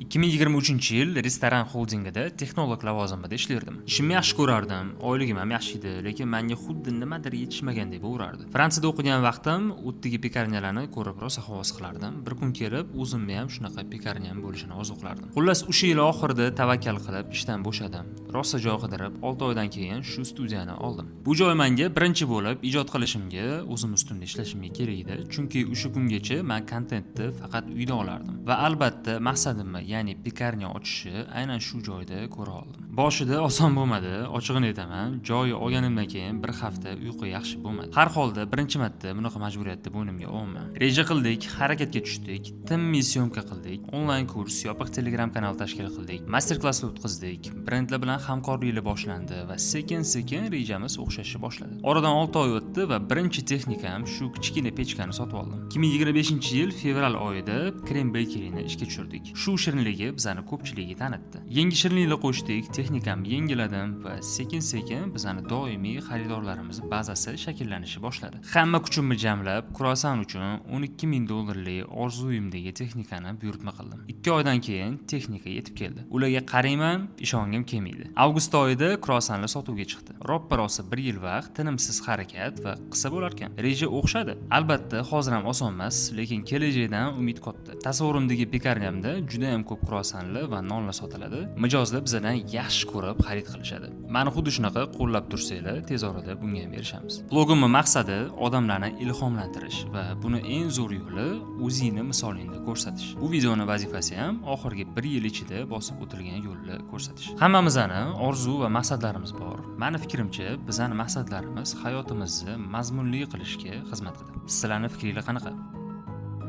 2023-yil restoran xoldingida texnolog lavozimida ishlardim. Ishimni yaxshi ko'rardim, oyligim ham yaxshi edi, lekin menga xuddi nimadir yetishmagandek bo'lardi. Fransiyada o'qigan vaqtim o'tdagi pekarnyalarni ko'rib rosa havas qilardim. Bir kun kelib, o'zimni ham shunaqa pekarnyam bo'lishini orzu qilardim. Xullas, o'sha yil oxirida tavakkal qilib ishdan bo'shadim. Rosa joy qidirib, 6 oydan keyin shu studiyani oldim. Bu joy menga birinchi bo'lib ijod qilishimga, o'zim ustimda ishlashimga kerak edi, chunki o'sha kungacha men kontentni faqat uyda olardim. Va albatta maqsadimni, ya'ni pekarnya ochishni aynan shu joyda ko'ra oldim. Boshida oson bo'lmadi, ochig'ini aytaman. Joyi olganimdan keyin bir hafta uyqu yaxshi bo'lmadi. Har holda birinchi marta bunaqa majburiyatni bo'ynimga olmayman. Reja qildik, harakatga tushdik, tinmay syomka qildik, onlayn kurs, yopiq Telegram kanal tashkil qildik, master-klasslar o'tkazdik, brendlar bilan hamkorliklar boshlandi va sekin-sekin rejamiz o'xshashni boshladi. Oradan 6 oy o'tdi va birinchi texnikam shu kichkina pechkani sotib oldim. 2025-yil fevral oyida krem bakeryni ishga tushirdik. Shu shirinligi bizani ko'pchiligiga tanitdi. Yangi shirinliklar qo'shdik, texnikam yangiladim va sekin-sekin bizani doimiy xaridorlarimiz bazasi shakllanishi boshladi. Hamma kuchimni jamlab, kruasan uchun $12,000 orzuyimdagi texnikani buyurtma qildim. 2 oydan keyin texnika yetib keldi. Ularga qarayman, ishongim kelmaydi. Avgust oyida kruasanlar sotuvga chiqdi. Roppa-rosa 1 yil vaqt tinimsiz harakat va qilsa bo'lar ekan. Reja o'xshadi. Albatta, hozir ham oson emas, lekin kelajakdan umid katta. Tasavvurimdagi pekarnyamda juda ham ko'p kruasanlar va nonlar sotiladi. Mijozlar bizdan yaxshi ko'rib xarid qilishadi. Meni xuddi shunaqa qo'llab tursanglar, tez orada bunga ham erishamiz. Blogimning maqsadi odamlarni ilhomlantirish va buni eng zo'r yo'li o'zingni misolingda ko'rsatish. Bu videoning vazifasi ham oxirgi 1 yil ichida bosib o'tilgan yo'lni ko'rsatish. Hammamizning orzu va maqsadlarimiz bor. Meni fikrimcha, bizning maqsadlarimiz hayotimizni mazmunli qilishga xizmat qiladi. Sizlarning fikringiz qanaqa?